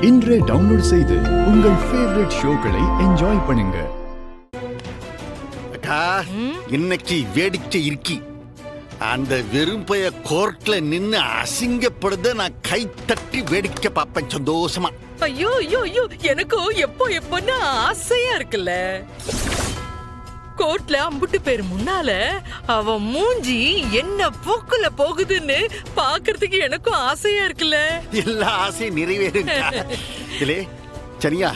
இன்றே டவுன்லோட் செய்து உங்கள் ஃபேவரட் ஷோக்களை என்ஜாய் பண்ணுங்க. அக்கா, இன்னைக்கு வேடிக்கை இருக்கி. அந்த வெறும்பைய கோர்ட்ல நின்னு அசிங்கப்படுத நான் கை தட்டி வேடிக்கை பார்ப்பேன் சந்தோஷமா. ஐயோ ஐயோ ஐயோ, எனக்கும் எப்போன்னு ஆசையா இருக்குல்ல. கோர்ட்ல அம்புட்டு பேர் முன்னால அவன் மூஞ்சி என்ன போக்குல போகுதுன்னு பாக்குறதுக்கு எனக்கும் ஆசையா இருக்குல்ல. எல்லா ஆசையும் நிறைவேறுங்க. இல்லே சரியா,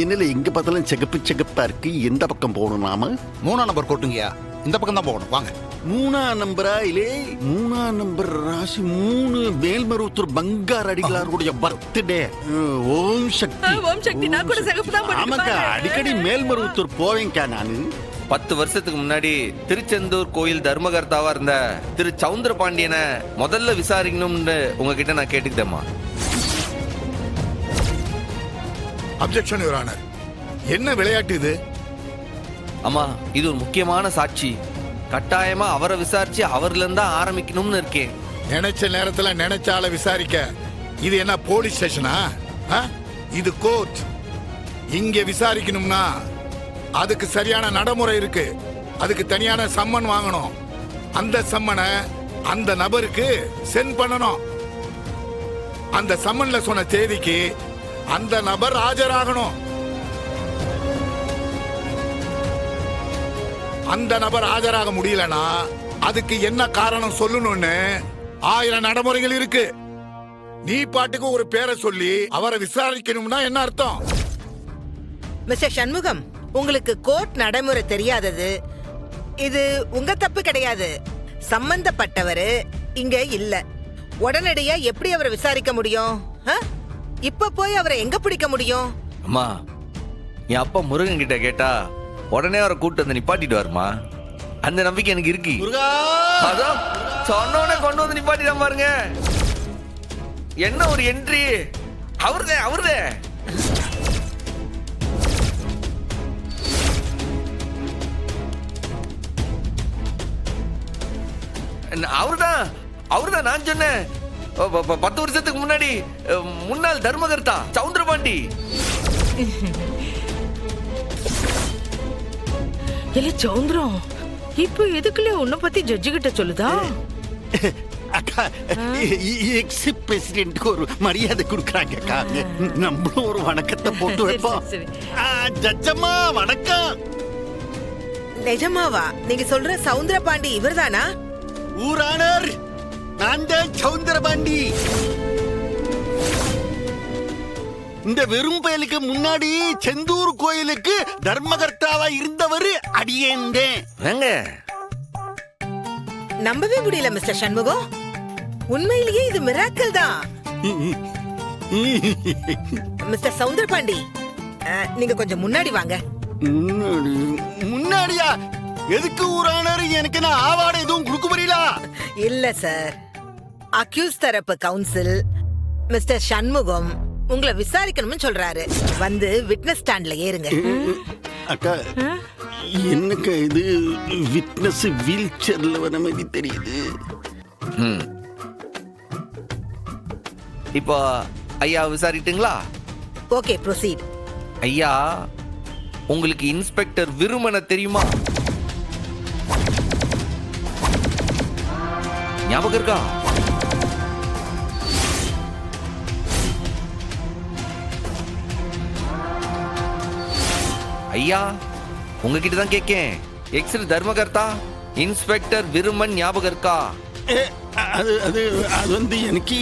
என்னல எங்க பார்த்தாலும் செகப்பு செகப்பா இருக்கு. எந்த பக்கம் போகணும் நாம? 3ஆம் நம்பர் கோட்டுங்கயா, இந்த பக்கம் தான் போகணும். வாங்க. 3ஆம் நம்பரா? இல்லே 3ஆம் நம்பர் ராசி 3 மேல்மருவத்தூர் பங்கார் அடிகளாருடைய பர்த்டே. ஓம் சக்தி. ஓம் சக்தி. நான் கூட சிகப்பு தான் போட்டுட்டு ஆமாக்கா, வரேன். அடிக்கடி மேல்மருவத்தூர் போவேன்க்கா நானு. 10 வருஷத்துக்கு முன்னாடி திருச்செந்தூர் கோயில் தர்மகர்த்தாவா இருந்த திரு சவுந்தர பாண்டியனை முதல்ல விசாரிக்கணும்னு உங்ககிட்ட நான் கேட்டுக்கிட்டேம்மா. Objection your honour. என்ன விளையாட்டு இது? அம்மா, இது ஒரு முக்கியமான சாட்சி. கட்டாயமா அவரை விசாரிச்சு அவர்ல இருந்தா ஆரம்பிக்கணும்னு இருக்கேன். நினைச்ச நேரத்துல நினைச்ச ஆளை விசாரிக்க இது என்ன போலீஸ் ஸ்டேஷனா? இது கோர்ட். இங்க விசாரிக்கணும்னா அதுக்கு சரியான நடைமுறை இருக்கு. அதுக்கு தனியான சம்மன் வாங்கணும். அந்த சம்மனை அந்த நபருக்கு சென்ட் பண்ணணும். அந்த சம்மன்ல சொன்ன தேதிக்கு அந்த நபர் ஆஜராகணும். அந்த நபர் ஆஜராக முடியலனா அதுக்கு என்ன காரணம் சொல்லணும்னு 1000 நடைமுறைகள் இருக்கு. நீ பாட்டுக்கு ஒரு பேரை சொல்லி அவரை விசாரிக்கணும்னா என்ன அர்த்தம்? மிஸ்டர் சண்முகம், உங்களுக்கு கோர்ட் நடைமுறை தெரியாதது இது உங்க தப்பு கிடையாது. சம்பந்தப்பட்டவரு இங்க இல்ல. உடனடியா எப்படி அவரை விசாரிக்க முடியும்? இப்ப போய் அவரை எங்க பிடிக்க முடியும்? அம்மா, என் அப்பா முருகன் கிட்ட கேட்டா உடனே அவரை கூட்டு வந்து நிப்பாட்டிட்டு வருமா. அந்த நம்பிக்கை எனக்கு இருக்கு. அதான் சொன்னோடனே கொண்டு வந்து நிப்பாட்டிடாம பாருங்க. என்ன ஒரு என்ட்ரி! அவருதே அவருதே. அவர்தான் நான் சொன்னேன். 10 வருஷத்துக்கு முன்னாடி முன்னாள் தர்மகர்த்தா சவுந்தரபாண்டி. இல்ல சவுந்தரம், இப்ப எதுக்குள்ள உன்னை பத்தி ஜட்ஜு கிட்ட சொல்லுதா? அக்கா, எக்ஸ் பிரசிடென்ட்க்கு ஒரு மரியாதை கொடுக்குறாங்க அக்கா. நம்மளும் ஒரு வணக்கத்தை போட்டு வைப்போம். சரி. ஜட்ஜம்மா வணக்கம். நிஜமாவா நீங்க சொல்ற சவுந்தரபாண்டி இவர்தானா? ஊரானர், நான் தான் சவுந்தரபாண்டி. இந்த வெறும் பயலுக்கு முன்னாடி செந்தூர் கோயிலுக்கு தர்மகர்த்தாவா இருந்தவர் அடியேந்தேன். நம்பவே முடியல மிஸ்டர் சண்முகம். உண்மையிலேயே இது மிராக்கல் தான். மிஸ்டர் சவுந்தரபாண்டி, நீங்க கொஞ்சம் முன்னாடி வாங்க. முன்னாடியா? எதுக்கு ஊரானர்? எனக்கு நான் ஆவார்டு எதுவும் கொடுக்க முடியல. இல்ல சார், அக்யூஸ் தரப்பு கவுன்சில் மிஸ்டர் சண்முகம் உங்களை விசாரிக்கணும்னு சொல்றாரு. வந்து விட்னஸ் ஸ்டாண்ட்ல ஏறுங்க. அக்கா, என்னக்கா இது விட்னஸ் வீல் சேர்ல வர மாதிரி தெரியுது. இப்போ ஐயா விசாரிட்டுங்களா? Okay, proceed. ஐயா, உங்களுக்கு இன்ஸ்பெக்டர் விருமனை தெரியுமா? ஞாபகம் இருக்கா? ஐயா, உங்ககிட்ட தான் கேக்கேன். எக்ஸ் தர்மகர்த்தா இன்ஸ்பெக்டர் விருமன் ஞாபகம் இருக்கா? அது அது அது வந்து எனக்கு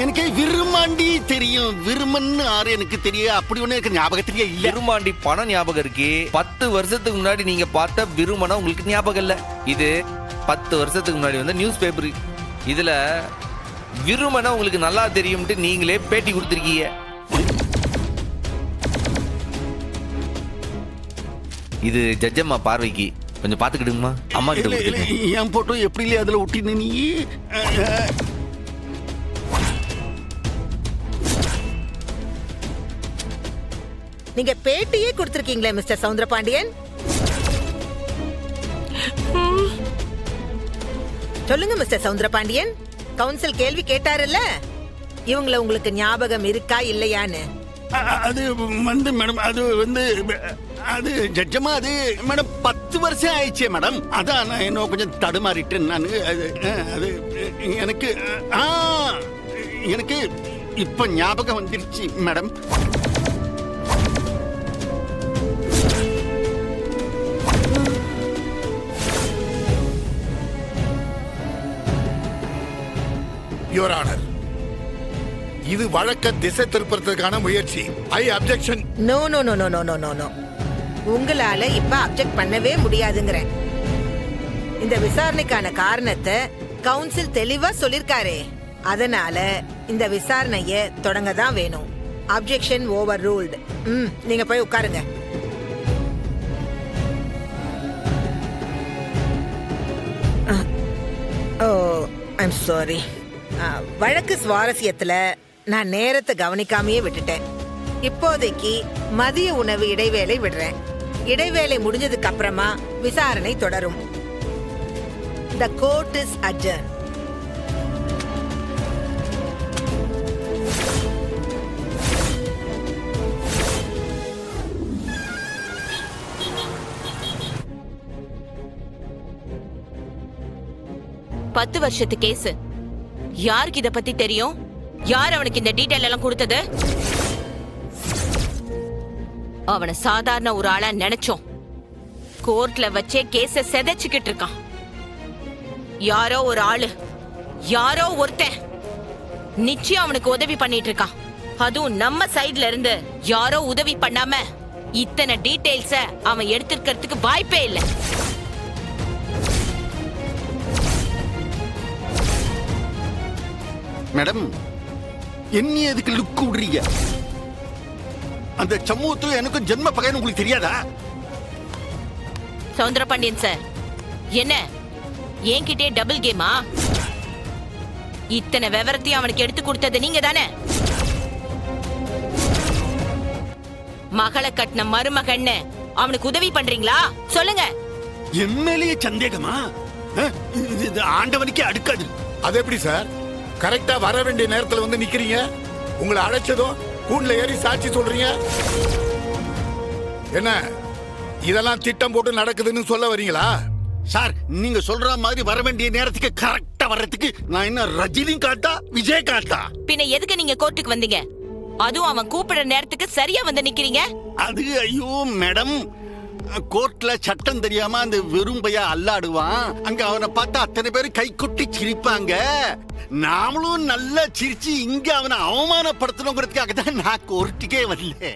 எனக்கு விருமாண்டி தெரியும். விருமன் ஆறு எனக்கு தெரியும். அப்படி ஒண்ணு எனக்கு ஞாபகத்திலேயே இல்ல. விருமாண்டி பணம் ஞாபகம் இருக்கு. 10 வருஷத்துக்கு முன்னாடி நீங்க பார்த்த விருமனை உங்களுக்கு ஞாபகம் இல்ல. இது 10 வருஷத்துக்கு முன்னாடி வந்த நியூஸ் பேப்பர். இதுல விருமனை உங்களுக்கு நல்லா தெரியும்ட்டு நீங்களே பேட்டி கொடுத்திருக்கீங்க. இது ஜட்ஜம்மா பார்வைக்கு கொஞ்சம் பாத்துக்கிடுங்கம்மா. அம்மா கிட்ட என் போட்டோ எப்படி இல்லையா அதுல ஒட்டின நீ? நீங்க பேட்டியே கொடுத்திருக்கீங்களே மிஸ்டர் சவுந்தரபாண்டியன். சொல்லுங்க மிஸ்டர் சவுந்தரபாண்டியன், கவுன்சில் கேள்வி கேட்டாருல்ல, இவங்கள உங்களுக்கு ஞாபகம் இருக்கா இல்லையான்னு. அது வந்து மேடம், அது ஜட்ஜமா, அது மேடம் 10 வருஷம் ஆயிடுச்சே மேடம். அதான் நான் இன்னும் கொஞ்சம் தடுமாறிட்டேன் நான். அது எனக்கு எனக்கு இப்ப ஞாபகம் வந்துருச்சு மேடம். யுவர் ஆனர், இது வழக்க திசை திருப்பறதுக்கான முயற்சி. I objection. No no no no no no no no, உங்களால இப்ப அப்ஜெக்ட் பண்ணவே முடியாதுங்கிறேன். இந்த விசாரணைக்கான காரணத்தை கவுன்சில் தெளிவா சொல்லிருக்காரே, அதனால இந்த விசாரணைய தொடங்க தான் வேணும். Objection over ruled. நீங்க போய் உட்காருங்க. ஓ, ஐம் சாரி. வழக்கு சுவாரஸ்யத்துல நான் நேரத்தை கவனிக்காமையே விட்டுட்டேன். இப்போதைக்கு மதிய உணவு இடைவேளை விடுறேன். இடைவேளை முடிஞ்சதுக்கு அப்புறமா விசாரணை தொடரும். The court is adjourned. பத்து வருஷத்து கேஸ். யாருக்கு இத பத்தி தெரியும்? யார் அவனுக்கு இந்த டீடைல் எல்லாம் கொடுத்தது? அவனை சாதாரண ஒரு ஆளா நினைச்சோம். கோர்ட்ல வச்சே கேஸ செதைச்சுக்கிட்டு இருக்கான். யாரோ ஒரு ஆளு, யாரோ ஒருத்தன் நிச்சயம் அவனுக்கு உதவி பண்ணிட்டு இருக்கான். அதுவும் நம்ம சைடுல இருந்து யாரோ உதவி பண்ணாம இத்தனை டீடைல்ஸ அவன் எடுத்துக்கிறதுக்கு வாய்ப்பே இல்லை. மேடம், என்ன எதுக்கு லுக்கு விடுறீங்க? அந்த சமூகத்துல எனக்கும் ஜென்ம பகைன்னு உங்களுக்கு தெரியாதா? சவுந்தரபாண்டியன் சார், என்ன என்கிட்டே டபுள் கேமா? இத்தனை விவரத்தையும் அவனுக்கு எடுத்து கொடுத்தது நீங்க தானே? மகளை கட்டின மருமகன்னு அவனுக்கு உதவி பண்றீங்களா? சொல்லுங்க. எம்எல்ஏ சந்தேகமா? இது ஆண்டவனுக்கே அடுக்காது. அது எப்படி சார்? கரெக்டா வர வேண்டிய நேரத்துல வந்து நிக்கிறீங்க. உங்களை அழைச்சதும் கூண்டுல ஏறி சாட்சி சொல்றீங்க. என்ன இதெல்லாம் திட்டம் போட்டு நடக்குதுன்னு சொல்ல வரீங்களா? சார், நீங்க சொல்ற மாதிரி வர வேண்டிய நேரத்துக்கு கரெக்டா வர்றதுக்கு நான் என்ன ரஜினி காட்டா, விஜய் காட்டா? பின்ன எதுக்கு நீங்க கோர்ட்டுக்கு வந்தீங்க? அதுவும் அவன் கூப்பிடுற நேரத்துக்கு சரியா வந்து நிக்கிறீங்க. அது ஐயோ மேடம், கோர்ட்ல சட்டம் தெரியாம அந்த வெறும் பையா அல்லாடுவான். அங்க அவனை பார்த்தா அத்தனை பேர் கை கொட்டி சிரிப்பாங்க. நாமளும் நல்லா சிரிச்சு இங்க அவனை அவமானப்படுத்தணுங்கிறதுக்காக தான் நான் கோர்ட்டுக்கே வரல.